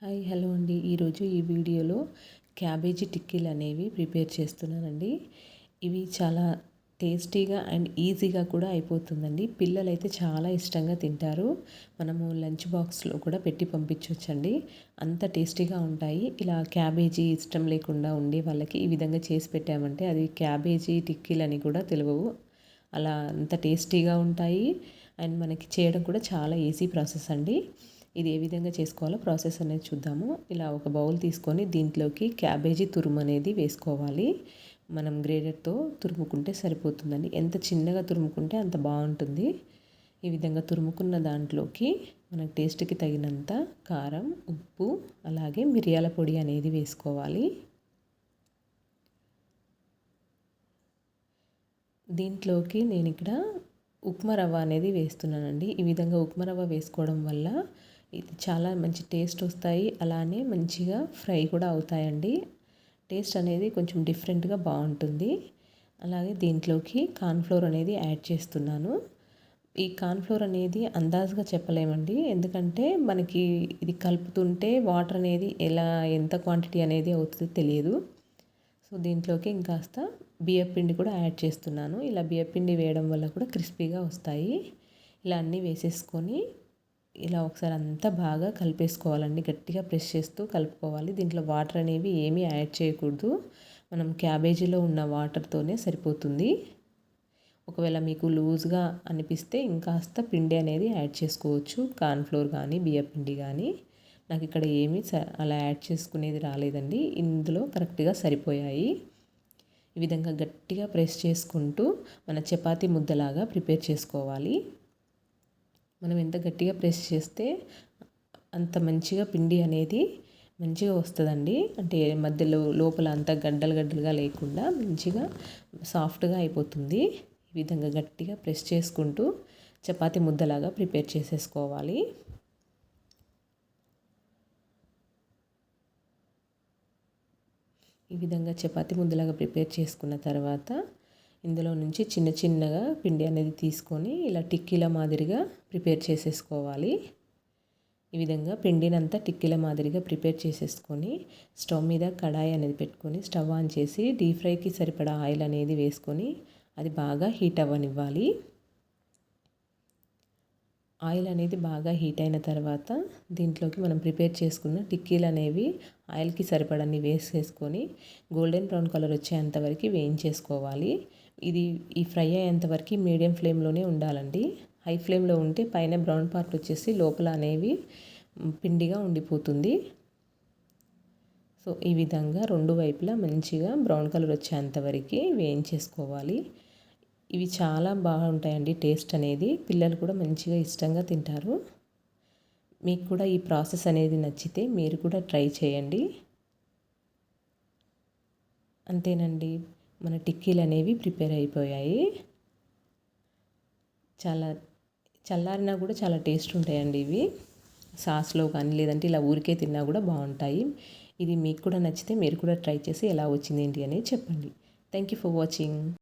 Hi hello అండి. ఈరోజు ఈ వీడియోలో క్యాబేజీ టిక్కీలు అనేవి ప్రిపేర్ చేస్తున్నానండి. ఇవి చాలా టేస్టీగా అండ్ ఈజీగా కూడా అయిపోతుందండి. పిల్లలైతే చాలా ఇష్టంగా తింటారు. మనము లంచ్ బాక్స్లో కూడా పెట్టి పంపించవచ్చండి. అంత టేస్టీగా ఉంటాయి. ఇలా క్యాబేజీ ఇష్టం లేకుండా ఉండే వాళ్ళకి ఈ విధంగా చేసి పెట్టామంటే అది క్యాబేజీ టిక్కీలని కూడా తెలియవు. అలా అంత టేస్టీగా ఉంటాయి. అండ్ మనకి చేయడం కూడా చాలా ఈజీ ప్రాసెస్ అండి. ఇది ఏ విధంగా చేసుకోవాలో ప్రాసెస్ అనేది చూద్దాము. ఇలా ఒక బౌల్ తీసుకొని దీంట్లోకి క్యాబేజీ తురుము అనేది వేసుకోవాలి. మనం గ్రేటర్తో తురుముకుంటే సరిపోతుందండి. ఎంత చిన్నగా తురుముకుంటే అంత బాగుంటుంది. ఈ విధంగా తురుముకున్న దాంట్లోకి మనకు టేస్ట్కి తగినంత కారం, ఉప్పు, అలాగే మిరియాల పొడి అనేది వేసుకోవాలి. దీంట్లోకి నేను ఇక్కడ ఉప్మా రవ్వ అనేది వేస్తున్నానండి. ఈ విధంగా ఉప్మా రవ్వ వేసుకోవడం వల్ల ఇది చాలా మంచి టేస్ట్ వస్తాయి. అలానే మంచిగా ఫ్రై కూడా అవుతాయండి. టేస్ట్ అనేది కొంచెం డిఫరెంట్గా బాగుంటుంది. అలాగే దీంట్లోకి కార్న్ఫ్లోర్ అనేది యాడ్ చేస్తున్నాను. ఈ కార్న్ఫ్లోర్ అనేది అందాజుగా చెప్పలేమండి. ఎందుకంటే మనకి ఇది కలుపుతుంటే వాటర్ అనేది ఎంత క్వాంటిటీ అనేది అవుతుందో తెలియదు. సో దీంట్లోకి ఇంకాస్త బియ్యపిండి కూడా యాడ్ చేస్తున్నాను. ఇలా బియ్యపిండి వేయడం వల్ల కూడా క్రిస్పీగా వస్తాయి. ఇలా అన్నీ వేసేసుకొని ఇలా ఒకసారి అంతా బాగా కలిపేసుకోవాలండి. గట్టిగా ప్రెస్ చేస్తూ కలుపుకోవాలి. దీంట్లో వాటర్ అనేవి ఏమీ యాడ్ చేయకూడదు. మనం క్యాబేజీలో ఉన్న వాటర్తోనే సరిపోతుంది. ఒకవేళ మీకు లూజ్గా అనిపిస్తే ఇంకాస్త పిండి అనేది యాడ్ చేసుకోవచ్చు. కార్న్ఫ్లోర్ కానీ బియ్యపిండి కానీ. నాకు ఇక్కడ ఏమీ అలా యాడ్ చేసుకునేది రాలేదండి. ఇందులో కరెక్ట్గా సరిపోయాయి. ఈ విధంగా గట్టిగా ప్రెస్ చేసుకుంటూ మన చపాతీ ముద్దలాగా ప్రిపేర్ చేసుకోవాలి. మనం ఎంత గట్టిగా ప్రెస్ చేస్తే అంత మంచిగా పిండి అనేది మంచిగా వస్తుందండి. అంటే మధ్యలో లోపల అంతా గడ్డలుగా లేకుండా మంచిగా సాఫ్ట్గా అయిపోతుంది. ఈ విధంగా గట్టిగా ప్రెస్ చేసుకుంటూ చపాతీ ముద్దలాగా ప్రిపేర్ చేసేసుకోవాలి. ఈ విధంగా చపాతీ ముద్దలాగా ప్రిపేర్ చేసుకున్న తర్వాత ఇందులో నుంచి చిన్న చిన్నగా పిండి అనేది తీసుకొని ఇలా టిక్కీల మాదిరిగా ప్రిపేర్ చేసేసుకోవాలి. ఈ విధంగా పిండినంతా టిక్కీల మాదిరిగా ప్రిపేర్ చేసేసుకొని స్టవ్ మీద కడాయి అనేది పెట్టుకొని స్టవ్ ఆన్ చేసి డీప్ ఫ్రైకి సరిపడా ఆయిల్ అనేది వేసుకొని అది బాగా హీట్ అవ్వనివ్వాలి. ఆయిల్ అనేది బాగా హీట్ అయిన తర్వాత దీంట్లోకి మనం ప్రిపేర్ చేసుకున్న టిక్కీలు అనేవి ఆయిల్కి సరిపడన్ని వేసేసుకొని గోల్డెన్ బ్రౌన్ కలర్ వచ్చేంత వరకు వేయించేసుకోవాలి. ఈ ఫ్రై అయ్యేంతవరకు మీడియం ఫ్లేమ్లోనే ఉండాలండి. హై ఫ్లేమ్లో ఉంటే పైన బ్రౌన్ పార్ట్ వచ్చేసి లోపల అనేవి పిండిగా ఉండిపోతుంది. సో ఈ విధంగా రెండు వైపులా మంచిగా బ్రౌన్ కలర్ వచ్చేంత వరకు వేయించేసుకోవాలి. ఇవి చాలా బాగుంటాయండి. టేస్ట్ అనేది పిల్లలు కూడా మంచిగా ఇష్టంగా తింటారు. మీకు కూడా ఈ ప్రాసెస్ అనేది నచ్చితే మీరు కూడా ట్రై చేయండి. అంతేనండి, మన టిక్కీలు అనేవి ప్రిపేర్ అయిపోయాయి. చాలా చల్లారినా కూడా చాలా టేస్ట్ ఉంటాయండి ఇవి. సాస్లో కానీ లేదంటే ఇలా ఊరికే తిన్నా కూడా బాగుంటాయి. ఇది మీకు కూడా నచ్చితే మీరు కూడా ట్రై చేసి ఎలా వచ్చింది ఏంటి అనేది చెప్పండి. Thank you for watching.